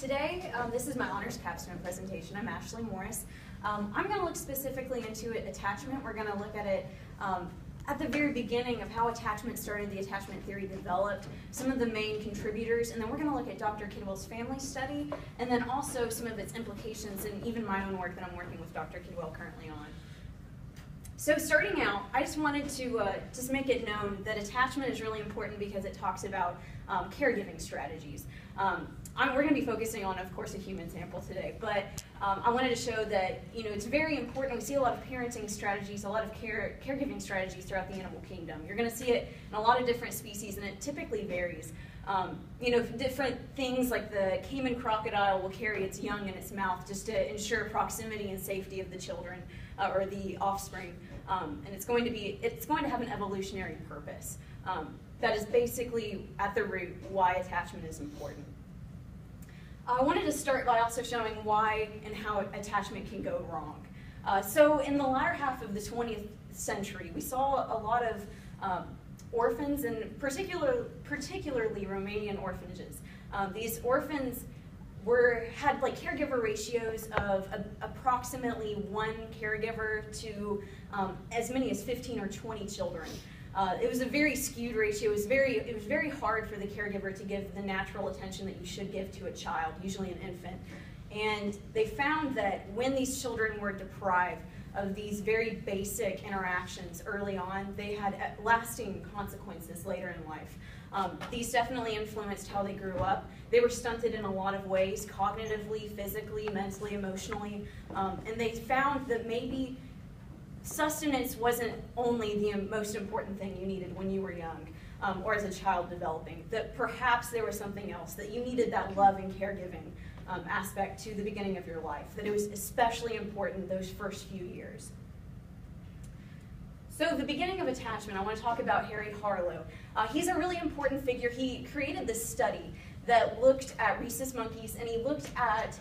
Today, this is my honors capstone presentation. I'm Ashley Morris. I'm going to look specifically into attachment. We're going to look at it at the very beginning of how attachment started, the attachment theory developed, some of the main contributors, and then we're going to look at Dr. Kidwell's family study, and then also some of its implications and even my own work that I'm working with Dr. Kidwell currently on. So starting out, I just wanted to just make it known that attachment is really important because it talks about caregiving strategies. We're going to be focusing on, of course, a human sample today, but I wanted to show that it's very important. We see a lot of parenting strategies, a lot of caregiving strategies throughout the animal kingdom. You're going to see it in a lot of different species, and it typically varies. Different things like the caiman crocodile will carry its young in its mouth just to ensure proximity and safety of the children or the offspring, and it's going to have an evolutionary purpose. That is basically at the root why attachment is important. I wanted to start by also showing why and how attachment can go wrong. So in the latter half of the 20th century, we saw a lot of orphans, and particularly Romanian orphanages. These orphans had like caregiver ratios of approximately one caregiver to as many as 15 or 20 children. It was a very skewed ratio. It was very hard for the caregiver to give the natural attention that you should give to a child, usually an infant. And they found that when these children were deprived of these very basic interactions early on, they had lasting consequences later in life. These definitely influenced how they grew up. They were stunted in a lot of ways, cognitively, physically, mentally, emotionally, and they found that maybe sustenance wasn't only the most important thing you needed when you were young or as a child developing, that perhaps there was something else, that you needed that love and caregiving aspect to the beginning of your life, that it was especially important those first few years. So the beginning of attachment, I want to talk about Harry Harlow. He's a really important figure. He created this study that looked at rhesus monkeys, and he looked at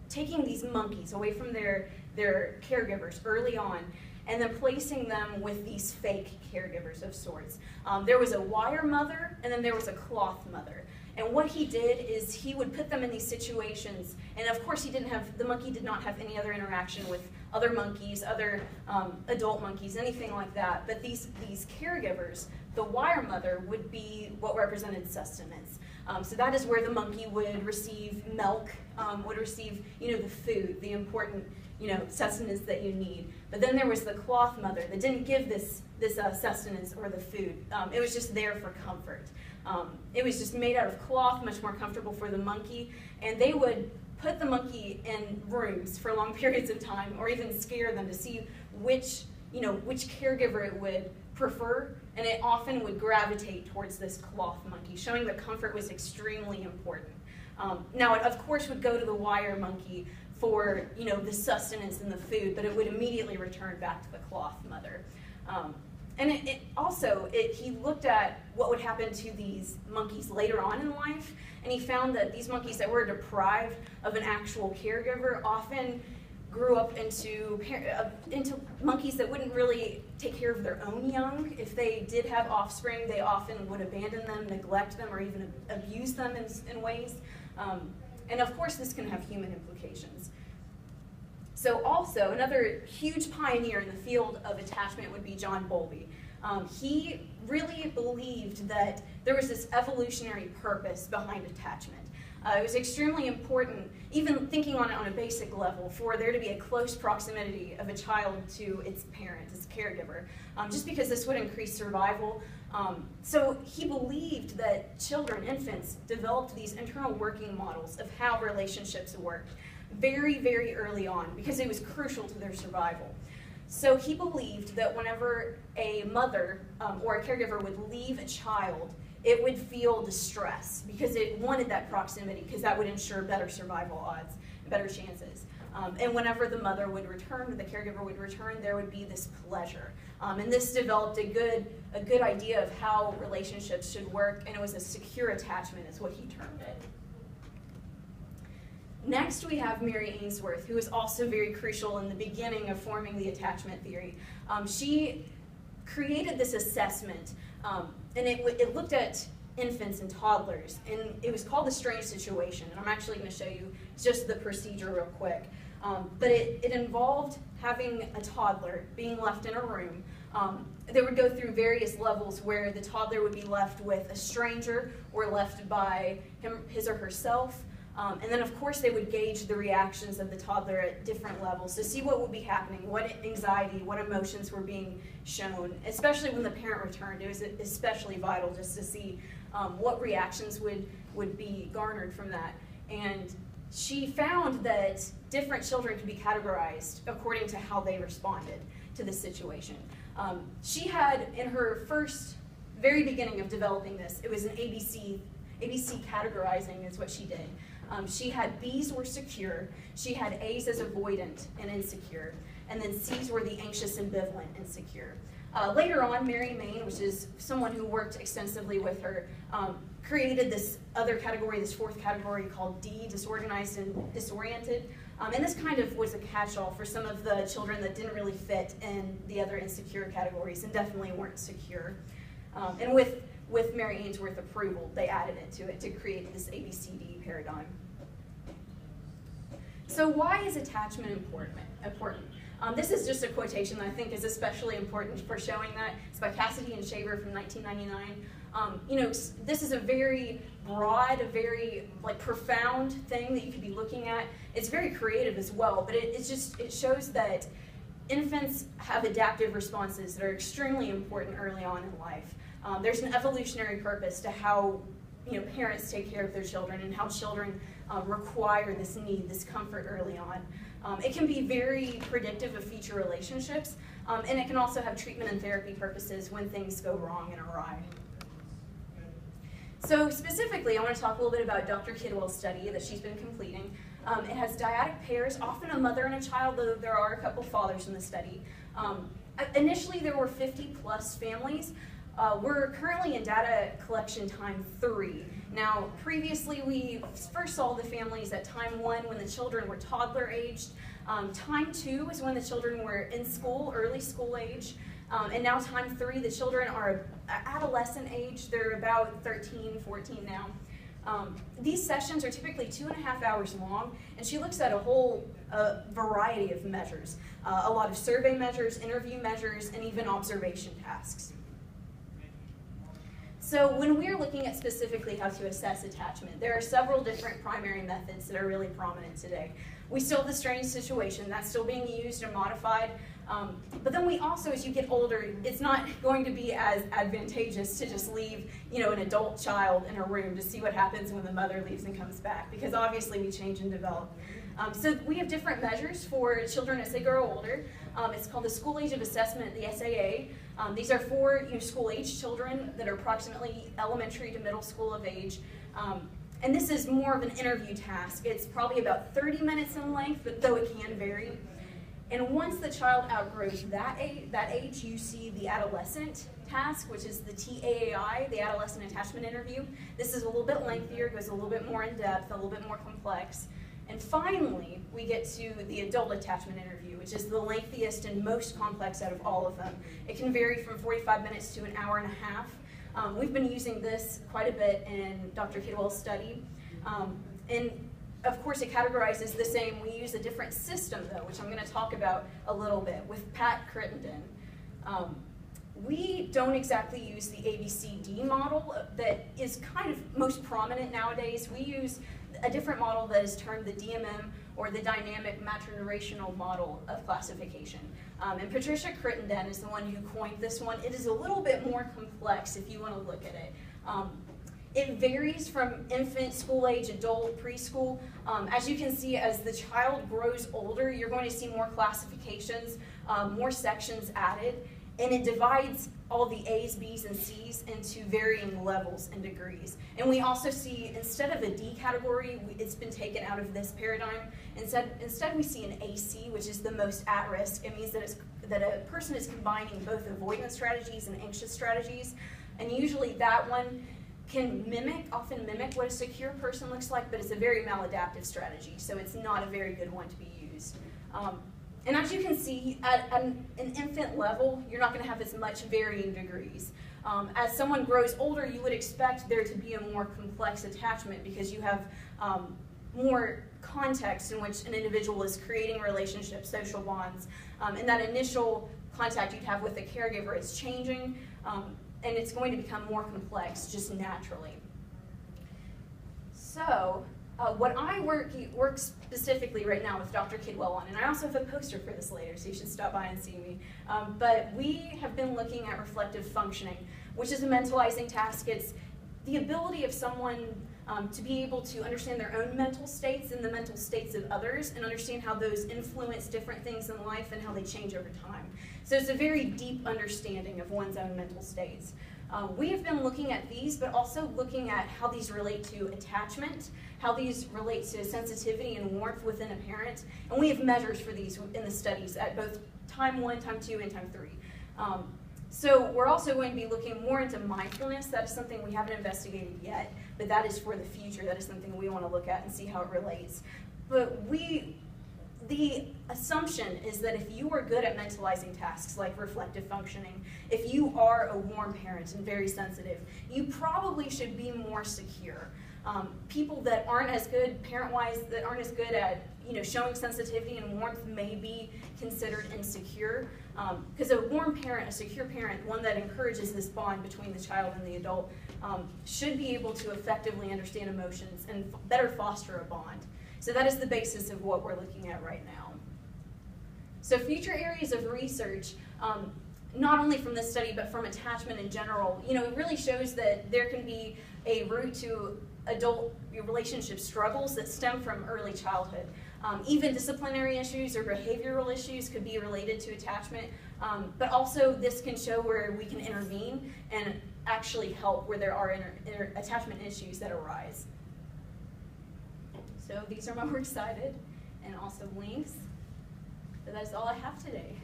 taking these monkeys away from their caregivers early on and then placing them with these fake caregivers of sorts. There was a wire mother, and then there was a cloth mother. And what he did is he would put them in these situations, and of course the monkey did not have any other interaction with other monkeys, other adult monkeys, anything like that. But these caregivers, the wire mother would be what represented sustenance. So that is where the monkey would receive milk, would receive the food, the important sustenance that you need. But then there was the cloth mother that didn't give this sustenance or the food. It was just there for comfort. It was just made out of cloth, much more comfortable for the monkey, and they would put the monkey in rooms for long periods of time, or even scare them to see which caregiver it would prefer, and it often would gravitate towards this cloth monkey, showing that comfort was extremely important. Now, it of course would go to the wire monkey for the sustenance and the food, but it would immediately return back to the cloth mother. And he looked at what would happen to these monkeys later on in life, and he found that these monkeys that were deprived of an actual caregiver often grew up into monkeys that wouldn't really take care of their own young. If they did have offspring, they often would abandon them, neglect them, or even abuse them in ways. And of course, this can have human implications. So also, another huge pioneer in the field of attachment would be John Bowlby. He really believed that there was this evolutionary purpose behind attachment. It was extremely important, even thinking on it on a basic level, for there to be a close proximity of a child to its parent, its caregiver, just because this would increase survival. So he believed that infants, developed these internal working models of how relationships worked very, very early on, because it was crucial to their survival. So he believed that whenever a mother or a caregiver would leave a child, it would feel distress because it wanted that proximity, because that would ensure better survival odds, better chances. And whenever the mother would return, the caregiver would return, there would be this pleasure. And this developed a good idea of how relationships should work, and it was a secure attachment is what he termed it. Next, we have Mary Ainsworth, who was also very crucial in the beginning of forming the attachment theory. She created this assessment, and it looked at infants and toddlers, and it was called the strange situation, and I'm actually going to show you just the procedure real quick. But it involved having a toddler being left in a room. They would go through various levels where the toddler would be left with a stranger or left by his or herself. And then, of course, they would gauge the reactions of the toddler at different levels to see what would be happening, what anxiety, what emotions were being shown, especially when the parent returned. It was especially vital just to see what reactions would be garnered from that. And she found that different children could be categorized according to how they responded to the situation. She had, in her very beginning of developing this, it was an ABC categorizing is what she did. She had B's were secure, she had A's as avoidant and insecure, and then C's were the anxious, ambivalent, insecure. Later on, Mary Main, which is someone who worked extensively with her, created this other category, this fourth category called D, disorganized and disoriented. And this kind of was a catch-all for some of the children that didn't really fit in the other insecure categories and definitely weren't secure. And with Mary Ainsworth's approval, they added it to create this ABCD paradigm. So why is attachment important? This is just a quotation that I think is especially important for showing that. It's by Cassidy and Shaver from 1999. This is a very broad, a very profound thing that you could be looking at. It's very creative as well, but it shows that infants have adaptive responses that are extremely important early on in life. There's an evolutionary purpose to how parents take care of their children and how children require this need, this comfort early on. It can be very predictive of future relationships, and it can also have treatment and therapy purposes when things go wrong and awry. So specifically, I want to talk a little bit about Dr. Kidwell's study that she's been completing. It has dyadic pairs, often a mother and a child, though there are a couple fathers in the study. Initially, there were 50-plus families. We're currently in data collection time 3. Now, previously we first saw the families at time 1 when the children were toddler aged. Time 2 is when the children were in school, early school age. And now time 3, the children are adolescent age. They're about 13, 14 now. These sessions are typically 2.5 hours long, and she looks at a whole variety of measures. A lot of survey measures, interview measures, and even observation tasks. So when we're looking at specifically how to assess attachment, there are several different primary methods that are really prominent today. We still have the strange situation, that's still being used and modified. But then we also, as you get older, it's not going to be as advantageous to just leave, an adult child in a room to see what happens when the mother leaves and comes back, because obviously we change and develop. So we have different measures for children as they grow older. It's called the School Age of Assessment, the SAA. These are for school-age children that are approximately elementary to middle school of age. And this is more of an interview task. It's probably about 30 minutes in length, but though it can vary. And once the child outgrows that age, you see the adolescent task, which is the TAAI, the Adolescent Attachment Interview. This is a little bit lengthier, goes a little bit more in depth, a little bit more complex. And finally, we get to the Adult Attachment Interview, which is the lengthiest and most complex out of all of them. It can vary from 45 minutes to an hour and a half. We've been using this quite a bit in Dr. Kidwell's study. And of course, it categorizes the same. We use a different system, though, which I'm going to talk about a little bit, with Pat Crittenden. We don't exactly use the ABCD model that is kind of most prominent nowadays. We use a different model that is termed the DMM, or the Dynamic Maternurational Model of Classification. And Patricia Crittenden is the one who coined this one. It is a little bit more complex if you want to look at it. It varies from infant, school age, adult, preschool. As you can see, as the child grows older, you're going to see more classifications, more sections added, and it divides all the A's, B's, and C's into varying levels and degrees. And we also see, instead of a D category, it's been taken out of this paradigm. Instead we see an AC, which is the most at risk. It means that a person is combining both avoidance strategies and anxious strategies. And usually that one can often mimic what a secure person looks like, but it's a very maladaptive strategy, so it's not a very good one to be used. And as you can see, at an infant level, you're not going to have as much varying degrees. As someone grows older, you would expect there to be a more complex attachment because you have more context in which an individual is creating relationships, social bonds, and that initial contact you'd have with the caregiver is changing, and it's going to become more complex just naturally. So, what I work specifically right now with Dr. Kidwell on, and I also have a poster for this later, so you should stop by and see me. But we have been looking at reflective functioning, which is a mentalizing task. It's the ability of someone to be able to understand their own mental states and the mental states of others, and understand how those influence different things in life and how they change over time. So it's a very deep understanding of one's own mental states. We have been looking at these, but also looking at how these relate to attachment, how these relate to sensitivity and warmth within a parent, and we have measures for these in the studies at both time 1, time 2, and time 3. So we're also going to be looking more into mindfulness. That is something we haven't investigated yet, but that is for the future. That is something we want to look at and see how it relates. But the assumption is that if you are good at mentalizing tasks like reflective functioning, if you are a warm parent and very sensitive, you probably should be more secure. People that aren't as good, parent-wise, that aren't as good at showing sensitivity and warmth may be considered insecure. Because a warm parent, a secure parent, one that encourages this bond between the child and the adult, should be able to effectively understand emotions and better foster a bond. So that is the basis of what we're looking at right now. So future areas of research, not only from this study, but from attachment in general, it really shows that there can be a root to adult relationship struggles that stem from early childhood. Even disciplinary issues or behavioral issues could be related to attachment, but also this can show where we can intervene and actually help where there are attachment issues that arise. So these are my works cited and also links. So that's all I have today.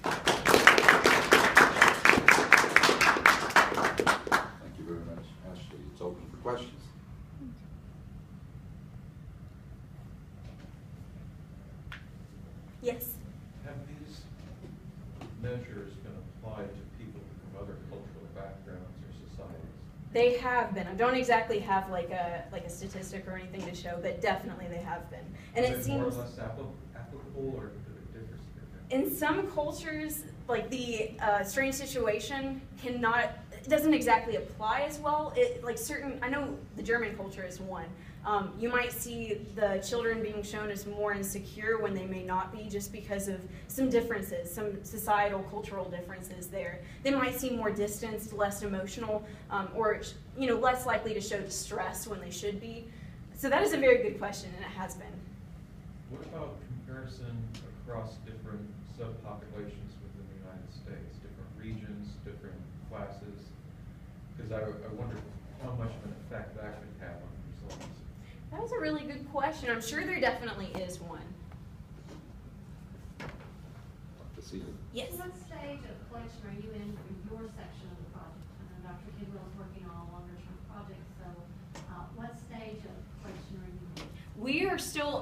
Thank you very much, Ashley. It's open for questions. Yes? Have these measures been applied to people from other cultural backgrounds or societies? They have been. I don't exactly have like a statistic or anything to show, but definitely they have been. And it seems more or less applicable, or does it differ? In some cultures, like the strange situation doesn't exactly apply as well. I know the German culture is one. You might see the children being shown as more insecure when they may not be, just because of some differences, some societal, cultural differences there. They might seem more distanced, less emotional, or less likely to show distress when they should be. So that is a very good question, and it has been. What about comparison across different subpopulations within the United States, different regions, different classes? Because I wonder how much of an effect that could have on results. That was a really good question. I'm sure there definitely is one. Yes? What stage of collection are you in for your section of the project? I know Dr. Kidwell is working on a longer-term project, so what stage of collection are you in?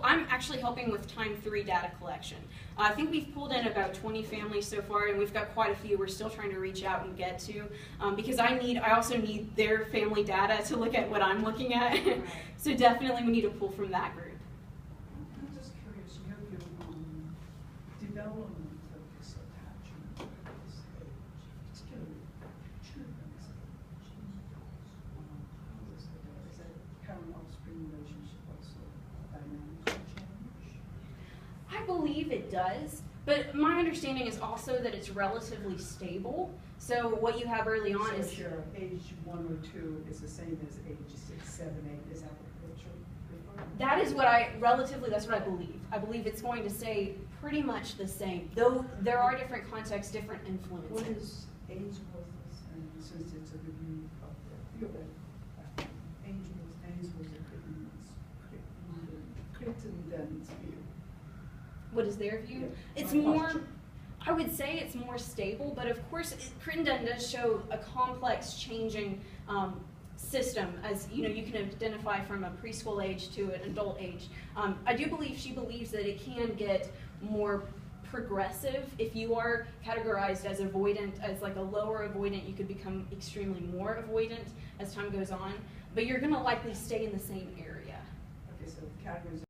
I'm actually helping with time 3 data collection. I think we've pulled in about 20 families so far, and we've got quite a few we're still trying to reach out and get to, because I also need their family data to look at what I'm looking at. Right. So definitely we need to pull from that group. I'm just curious, your view on development of this attachment at this age, particularly children's age. How is that parent offspring relationship also dynamics will change? I believe it does, but my understanding is also that it's relatively stable. So what you have early on is your age 1 or 2 is the same as age 6, 7, 8. Is that what you're referring to? that is what that's what I believe. I believe it's going to stay pretty much the same, though there are different contexts, different influences. What is Ainsworth's, and since it's a review of the field, Ainsworth's Crittenden's view? What is their view? Yeah. It's My more, question. I would say it's more stable, but of course, Crittenden does show a complex changing system, as you can identify from a preschool age to an adult age. I do believe she believes that it can get more progressive. If you are categorized as avoidant, as like a lower avoidant, you could become extremely more avoidant as time goes on, but you're gonna likely stay in the same area. Okay, so categories